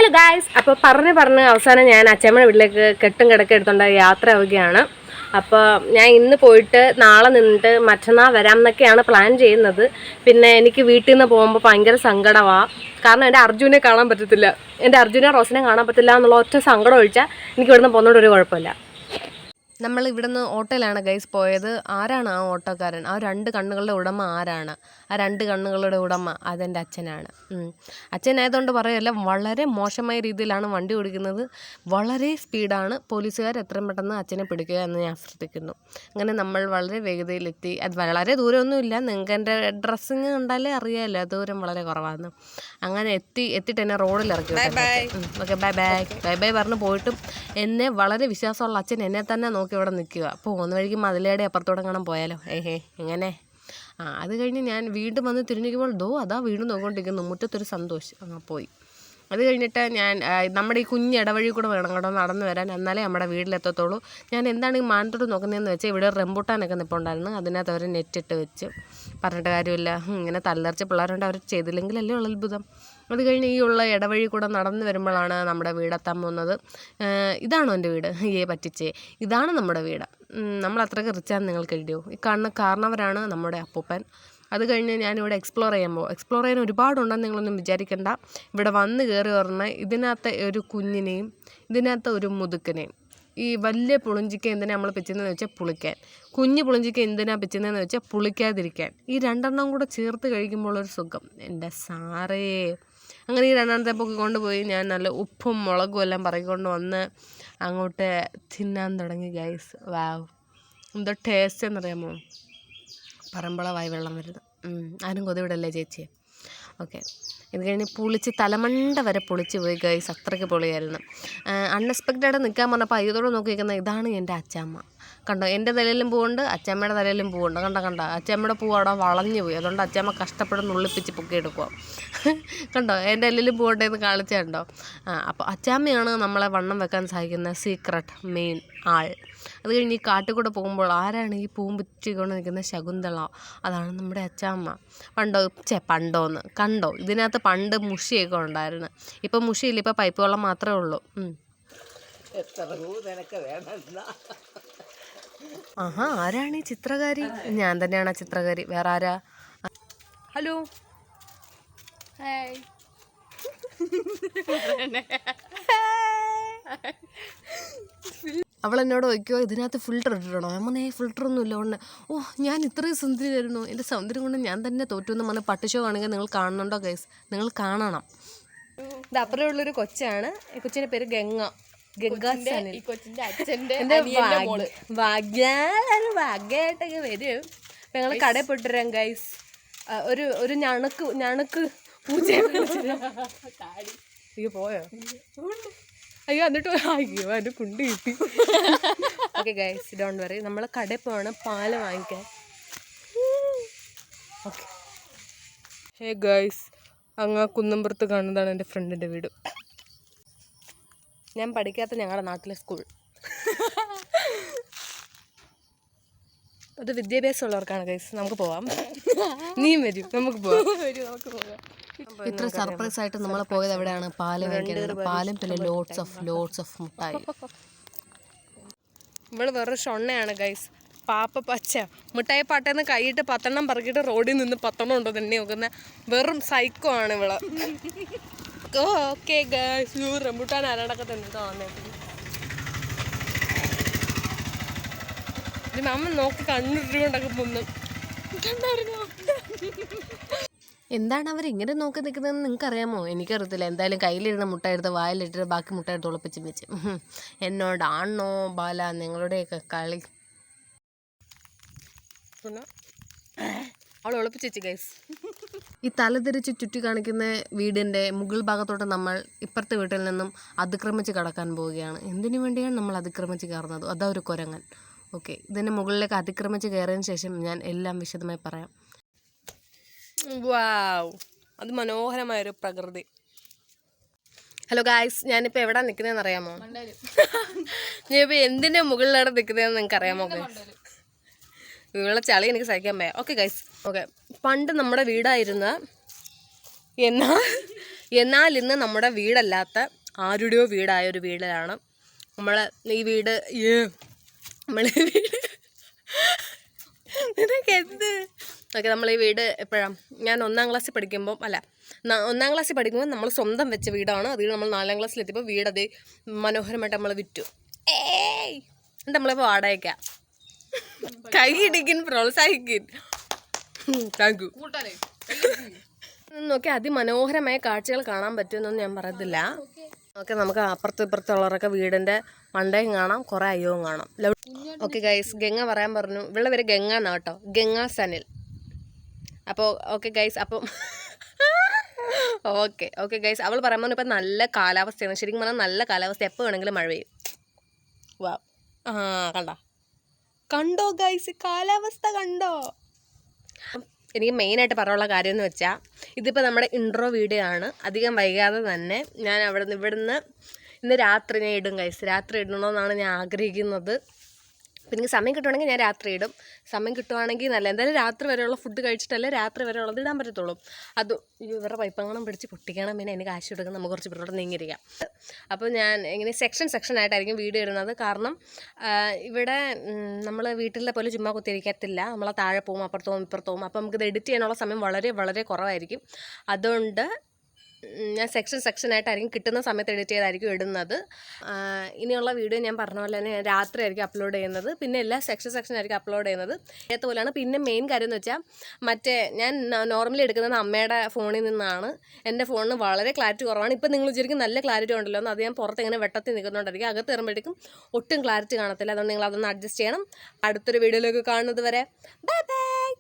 Hello guys, അപ്പോൾ പറഞ്ഞ് അവസാനം ഞാൻ അച്ഛമ്മയുടെ വീട്ടിലേക്ക് കെട്ടും കിടക്ക എടുത്തോണ്ട് യാത്ര ആവുകയാണ്. അപ്പോൾ ഞാൻ ഇന്ന് പോയിട്ട് നാളെ നിന്നിട്ട് മറ്റന്നാൾ വരാം എന്നൊക്കെയാണ് പ്ലാൻ ചെയ്യുന്നത്. പിന്നെ എനിക്ക് വീട്ടിൽ നിന്ന് പോകുമ്പോൾ ഭയങ്കര സങ്കടമാണ്. കാരണം എൻ്റെ അർജുനെ കാണാൻ പറ്റത്തില്ല, എൻ്റെ അർജുനെ റോസിനെ കാണാൻ പറ്റില്ല എന്നുള്ള ഒറ്റ സങ്കടം ഒഴിച്ചാൽ എനിക്ക് ഇവിടുന്ന് പോകുന്നതുകൊണ്ട് ഒരു കുഴപ്പമില്ല. നമ്മൾ ഇവിടുന്ന് ഓട്ടോയിലാണ് ഗൈസ് പോയത്. ആരാണ് ആ ഓട്ടോക്കാരൻ? ആ 2 കണ്ണുകളുടെ ഉടമ ആരാണ്? ആ 2 കണ്ണുകളുടെ ഉടമ അതെൻ്റെ അച്ഛനാണ്. അച്ഛനായതുകൊണ്ട് പറയുമല്ല, വളരെ മോശമായ രീതിയിലാണ് വണ്ടി ഓടിക്കുന്നത്. വളരെ സ്പീഡാണ്. പോലീസുകാർ എത്രയും പെട്ടെന്ന് അച്ഛനെ പിടിക്കുക എന്ന് ഞാൻ ശ്രദ്ധിക്കുന്നു. അങ്ങനെ നമ്മൾ വളരെ വേഗതയിലെത്തി. അത് വളരെ ദൂരമൊന്നുമില്ല, നിങ്ങൾക്ക് എൻ്റെ ഡ്രസ്സിങ് കണ്ടാലേ അറിയാമല്ലോ, ദൂരം വളരെ കുറവാണ്. അങ്ങനെ എത്തിയിട്ട് എന്നെ റോഡിൽ ഇറക്കി. Okay, bye bye bye bye പറഞ്ഞ് പോയിട്ടും എന്നെ വളരെ വിശ്വാസമുള്ള അച്ഛൻ എന്നെ തന്നെ നോക്കി ഇവിടെ നിൽക്കുക. അപ്പോൾ പോകുന്ന വഴിക്ക് മതിലേടെ അപ്പുറത്തോടെ കാണാൻ പോയാലോ, എങ്ങനെ? അത് കഴിഞ്ഞ് ഞാൻ വീണ്ടും വന്ന് തിരിഞ്ഞിരിക്കുമ്പോൾ അതാ വീണ്ടും നോക്കിക്കൊണ്ടിരിക്കുന്നു. മുറ്റത്തൊരു സന്തോഷം പോയി. അത് കഴിഞ്ഞിട്ട് ഞാൻ നമ്മുടെ ഈ കുഞ്ഞ് ഇടവഴി കൂടെ വേണം കേട്ടോ നടന്നു വരാൻ, എന്നാലേ നമ്മുടെ വീട്ടിലെത്തത്തുള്ളൂ. ഞാൻ എന്താണ് ഈ മാനത്തോട് നോക്കുന്നതെന്ന് വെച്ചാൽ, ഇവിടെ റംബൂട്ടാനൊക്കെ നിൽപ്പുണ്ടായിരുന്നു. അതിനകത്ത് അവർ നെറ്റിട്ട് വെച്ച്, പറഞ്ഞിട്ട് കാര്യമില്ല, ഇങ്ങനെ തലർച്ച പിള്ളേരുണ്ട്, അവർ ചെയ്തില്ലെങ്കിലല്ലേ ഉള്ള അത്ഭുതം. അത് കഴിഞ്ഞ് ഈ ഉള്ള ഇടവഴി കൂടെ നടന്നു വരുമ്പോഴാണ് നമ്മുടെ വീടെത്താൻ പോകുന്നത്. ഇതാണോ എൻ്റെ വീട്? പറ്റിച്ചേ, ഇതാണ് നമ്മുടെ വീട്. നമ്മൾ അത്രയ്ക്ക് റിച്ചാന്ന് നിങ്ങൾക്ക് എഴുതിയോ? ഈ കാണുന്ന കാരണവരാണ് നമ്മുടെ അപ്പൂപ്പൻ. അത് കഴിഞ്ഞ് ഞാനിവിടെ എക്സ്പ്ലോർ ചെയ്യാൻ ഒരുപാടുണ്ടെന്ന് നിങ്ങളൊന്നും വിചാരിക്കേണ്ട. ഇവിടെ വന്ന് കയറി പറഞ്ഞാൽ ഇതിനകത്ത് ഒരു കുഞ്ഞിനെയും ഇതിനകത്ത് ഒരു മുതുക്കനെയും. ഈ വലിയ പുളിഞ്ചിക്ക എന്തിനാണ് നമ്മൾ പിച്ചുന്നതെന്ന് വെച്ചാൽ പുളിക്കാൻ, കുഞ്ഞ് പുളിഞ്ചിക്ക എന്തിനാണ് പിച്ചുന്നതെന്ന് വെച്ചാൽ പുളിക്കാതിരിക്കാൻ. ഈ 2 കൂടെ ചേർത്ത് കഴിക്കുമ്പോൾ ഒരു സുഖം, എൻ്റെ സാറേ. അങ്ങനെ ഈ 2 പൊക്കി കൊണ്ടുപോയി ഞാൻ നല്ല ഉപ്പും മുളകും എല്ലാം പറക്കിക്കൊണ്ട് വന്ന് അങ്ങോട്ട് തിന്നാൻ തുടങ്ങി ഗൈസ്. വാവ്, എന്തോ ടേസ്റ്റ് എന്നറിയാമോ? പറമ്പളവായി വെള്ളം വരുന്നത്. ആരും കൊതിവിടല്ലേ ചേച്ചി? ഓക്കെ, ഇത് കഴിഞ്ഞ് പുളിച്ച് തലമണ്ട വരെ പൊളിച്ച് പോയി ഗൈസ്. അത്രയ്ക്ക് പൊളിയായിരുന്നു. അൺഎക്സ്പെക്റ്റഡ് നിൽക്കാൻ പറഞ്ഞപ്പോൾ അയ്യതോടെ നോക്കി നിൽക്കുന്നത് ഇതാണ് എൻ്റെ അച്ചാമ്മ. കണ്ടോ, എൻ്റെ തലയിലും പൂവുണ്ട്, അച്ചാമ്മയുടെ തലയിലും പൂവുണ്ട്. കണ്ടോ അച്ചാമ്മയുടെ പൂവ് അവിടെ വളഞ്ഞു പോയി. അതുകൊണ്ട് അച്ചാമ്മ കഷ്ടപ്പെടുന്ന ഉള്ളിപ്പിച്ച് പൊക്കിയെടുക്കുക. കണ്ടോ, എൻ്റെ എല്ലിലും പൂവുണ്ടെന്ന് കാണിച്ചുണ്ടോ? അപ്പോൾ അച്ചാമ്മയാണ് നമ്മളെ വണ്ണം വെക്കാൻ സഹായിക്കുന്ന സീക്രട്ട് മെയിൻ ആൾ. അത് കഴിഞ്ഞ് ഈ കാട്ടിൽ കൂടെ പോകുമ്പോൾ ആരാണ് ഈ പൂവും പിറ്റിക്കൊണ്ട് നിൽക്കുന്ന? ശകുന്തള. അതാണ് നമ്മുടെ അച്ചാമ്മ. പണ്ടോന്ന് കണ്ടോ, ഇതിനകത്ത് പണ്ട് മുഷിയൊക്കെ ഉണ്ടായിരുന്നു. ഇപ്പം മുഷിയില്ല, ഇപ്പം പൈപ്പ് വെള്ളം മാത്രമേ ഉള്ളൂ. ആരാണ് ഈ ചിത്രകാരി? ഞാൻ തന്നെയാണ് ആ ചിത്രകാരി, വേറെ ആരാ? Hello, hi. അവൾ എന്നോട് ചോദിക്കുമോ ഇതിനകത്ത് ഫിൽറ്റർ ഇട്ടിടണോ? അമ്മനെ ഫിൽറ്ററൊന്നും ഇല്ല. ഉണ്ട്. ഞാൻ ഇത്രയും സുന്ദരി ആയിരുന്നു, എൻ്റെ സൗന്ദര്യം കൊണ്ട് ഞാൻ തന്നെ തോറ്റു എന്ന് പറഞ്ഞ് പട്ടിഷോ ആണെങ്കിൽ നിങ്ങൾ കാണുന്നുണ്ടോ ഗൈസ്? നിങ്ങൾ കാണണം. ഇത് അപ്പുറമുള്ളൊരു കൊച്ചാണ്. ഈ കൊച്ചിൻ്റെ പേര് ഗംഗ. ഈ കൊച്ചിൻ്റെ അച്ഛൻ്റെ ഭാഗ്യമായിട്ടൊക്കെ വരും. അപ്പം ഞങ്ങൾ കടയിൽ പോയിട്ടിരാം ഗൈസ്. ഒരു ഞണക്ക് പൂച്ചയെ പോയോ? എന്നിട്ട് അതിൻ്റെ കുണ്ടി കിട്ടി. Okay guys, don't worry. നമ്മൾ കടയിൽ പോവാണ് പാല് വാങ്ങിക്കാൻ. ഓക്കെ, ഹേ ഗൈസ്, അങ്ങ് കുന്നമ്പുറത്ത് കാണുന്നതാണ് എൻ്റെ ഫ്രണ്ടിൻ്റെ വീട്. ഞാൻ പഠിക്കാത്ത ഞങ്ങളുടെ നാട്ടിലെ സ്കൂൾ. അത് വിദ്യാഭ്യാസമുള്ളവർക്കാണ് ഗൈസ്. നമുക്ക് പോവാം, നീയും വരും, നമുക്ക് പോവാം. ഇത്ര സർപ്രൈസ് ആയിട്ട് നമ്മൾ പോയത് എവിടെയാണ്? പാലും പാലും പിന്നെ ലോട്ട്സ് ഓഫ് മുട്ടായി. ഇവള് വേറെ ഷൊണ്ണയാണ് ഗൈസ്. പാപ്പ പച്ച മിഠായി പാട്ടേന്ന് കൈയിട്ട് 10 പറക്കിയിട്ട് റോഡിൽ നിന്ന് 10 ഉണ്ടോ തന്നെ നോക്കുന്ന വെറും സൈക്കോ ആണ് ഇവള്. ഓക്കെ ഗൈസ്, റംബൂട്ടാൻ ആരാടൊക്കെ തന്നെ വന്നേക്കും. അമ്മ നോക്കി കണ്ണിട്ടുകൊണ്ടൊക്കെ പൊന്നും കണ്ടായിരുന്നോ? എന്താണ് അവർ ഇങ്ങനെ നോക്കി നിൽക്കുന്നതെന്ന് നിങ്ങൾക്ക് അറിയാമോ? എനിക്കറിയത്തില്ല. എന്തായാലും കയ്യിലിരുന്ന മുട്ട എടുത്ത് വായിലിട്ടിട്ട് ബാക്കി മുട്ട എടുത്ത് ഒളിപ്പിച്ച് വെച്ച്. എന്നോടാണോ ബാല നിങ്ങളുടെയൊക്കെ കളി? അവൾ ഒളിപ്പിച്ച് വെച്ച് ഗൈസ്. ഈ തലതിരിച്ച് ചുറ്റി കാണിക്കുന്ന വീടിൻ്റെ മുകൾ ഭാഗത്തോട്ട് നമ്മൾ ഇപ്പുറത്തെ വീട്ടിൽ നിന്നും അതിക്രമിച്ച് കടക്കാൻ പോവുകയാണ്. എന്തിനു വേണ്ടിയാണ് നമ്മൾ അതിക്രമിച്ച് കയറുന്നത്? അതാ ഒരു കുരങ്ങൻ. ഓക്കെ, ഇതിൻ്റെ മുകളിലേക്ക് അതിക്രമിച്ച് കയറിയതിന് ശേഷം ഞാൻ എല്ലാം വിശദമായി പറയാം. വാവ്, അത് മനോഹരമായൊരു പ്രകൃതി. ഹലോ ഗായ്സ്, ഞാനിപ്പോൾ എവിടെ നിൽക്കുന്നതെന്ന് അറിയാമോ? ഞാനിപ്പോൾ എന്തിൻ്റെ മുകളിലാണ് നിൽക്കുന്നതെന്ന് നിങ്ങൾക്ക് അറിയാമോ? ഇവിടെ ചളി എനിക്ക് സഹിക്കാൻ പറ്റും. ഓക്കെ ഗൈസ്, ഓക്കെ, പണ്ട് നമ്മുടെ വീടായിരുന്ന എന്നാൽ ഇന്ന് നമ്മുടെ വീടല്ലാത്ത ആരുടെയോ വീടായ ഒരു വീടിലാണ് നമ്മൾ ഈ വീട്. നമ്മളീ വീട് നിനക്ക് എന്ത് ഓക്കെ, നമ്മൾ ഈ വീട് എപ്പോഴാണ് ഞാൻ 1ാം ക്ലാസ്സിൽ പഠിക്കുമ്പം 1ാം ക്ലാസ്സിൽ പഠിക്കുമ്പോൾ നമ്മൾ സ്വന്തം വെച്ച വീടാണ്. അതിൽ നമ്മൾ 4ാം ക്ലാസ്സിലെത്തിയപ്പോൾ വീടത് മനോഹരമായിട്ട് നമ്മൾ വിറ്റു. എന്നിട്ട് നമ്മളിപ്പോൾ വാടകയ്ക്കാം. കൈ ഇടിക്കും, പ്രോത്സാഹിക്കും. Thank you. നോക്കി അതിമനോഹരമായ കാഴ്ചകൾ കാണാൻ പറ്റുമെന്നൊന്നും ഞാൻ പറയത്തില്ല. ഓക്കെ, നമുക്ക് അപ്പുറത്തും ഇപ്പുറത്തുള്ളവരൊക്കെ വീടിൻ്റെ മണ്ടയും കാണാം, കുറേ അയ്യവും കാണാം. ഓക്കെ ഗൈസ്, ഗംഗ പറയാൻ പറഞ്ഞു. ഇവിടെ വരെ ഗംഗ എന്നാ കേട്ടോ, ഗംഗ സനിൽ. അപ്പോൾ ഓക്കെ ഗൈസ്, അപ്പം ഓക്കെ ഗൈസ്, അവൾ പറയാൻ പറഞ്ഞു ഇപ്പം നല്ല കാലാവസ്ഥയാണ്. ശരിക്കും പറഞ്ഞാൽ നല്ല കാലാവസ്ഥ, എപ്പോൾ വേണമെങ്കിലും മഴ പെയ്യും. വാ, കണ്ടോ ഗൈസ്, കാലാവസ്ഥ കണ്ടോ? എനിക്ക് മെയിനായിട്ട് പറയാനുള്ള കാര്യം എന്ന് വെച്ചാൽ, ഇതിപ്പോൾ നമ്മുടെ ഇൻട്രോ വീഡിയോ ആണ്. അധികം വൈകാതെ തന്നെ ഞാൻ ഇവിടുന്ന് ഇന്ന് രാത്രി ഞാൻ ഇടും ഗൈസ്. രാത്രി ഇടണമെന്നാണ് ഞാൻ ആഗ്രഹിക്കുന്നത്. പിന്നെ എനിക്ക് സമയം കിട്ടുവാണെങ്കിൽ ഞാൻ രാത്രി ഇടും. സമയം കിട്ടുവാണെങ്കിൽ നല്ല, എന്തായാലും രാത്രി വരെയുള്ള ഫുഡ് കഴിച്ചിട്ടല്ലേ രാത്രി വരെയുള്ളത് ഇടാൻ പറ്റത്തുള്ളൂ. അത് ഇവരുടെ പൈപ്പങ്ങളും പിടിച്ച് പൊട്ടിക്കണം. പിന്നെ എനിക്ക് കാശ് കൊടുക്കണം, നമുക്ക് കുറച്ച് ഇവിടെ നീങ്ങിയിരിക്കാം. അപ്പോൾ ഞാൻ ഇങ്ങനെ സെക്ഷനായിട്ടായിരിക്കും വീഡിയോ ഇടുന്നത്. കാരണം ഇവിടെ നമ്മൾ വീട്ടിലെ പോലെ ചുമ്മാ കുത്തിയിരിക്കത്തില്ല. നമ്മളെ താഴെ പോകും, അപ്പുറത്ത് ഇപ്പുറത്ത് അപ്പോൾ നമുക്കിത് എഡിറ്റ് ചെയ്യാനുള്ള സമയം വളരെ വളരെ കുറവായിരിക്കും. അതുകൊണ്ട് ഞാൻ സെക്ഷനായിട്ടായിരിക്കും കിട്ടുന്ന സമയത്ത് എഡിറ്റ് ചെയ്തായിരിക്കും ഇടുന്നത്. ഇനിയുള്ള വീഡിയോ ഞാൻ പറഞ്ഞ പോലെ തന്നെ ഞാൻ രാത്രി ആയിരിക്കും അപ്ലോഡ് ചെയ്യുന്നത്. പിന്നെ എല്ലാ സെക്ഷനായിരിക്കും അപ്ലോഡ് ചെയ്യുന്നത്. അതേപോലെയാണ്. പിന്നെ മെയിൻ കാര്യം എന്ന് വെച്ചാൽ ഞാൻ നോർമലി എടുക്കുന്നത് അമ്മയുടെ ഫോണിൽ നിന്നാണ്. എൻ്റെ ഫോണിന് വളരെ ക്ലാരിറ്റി കുറവാണ്. ഇപ്പം നിങ്ങൾ വിചാരിക്കും നല്ല ക്ലാരിറ്റി ഉണ്ടല്ലോ എന്ന്. അത് ഞാൻ പുറത്ത് ഇങ്ങനെ വെട്ടത്തിൽ നിൽക്കുന്നുണ്ടായിരിക്കും. അകത്ത് വരുമ്പോഴേക്കും ഒട്ടും ക്ലാരിറ്റി കാണത്തില്ല. അതുകൊണ്ട് നിങ്ങൾ അതൊന്ന് അഡ്ജസ്റ്റ് ചെയ്യണം. അടുത്തൊരു വീഡിയോയിലേക്ക് കാണുന്നത് വരെ ബൈ ബൈ.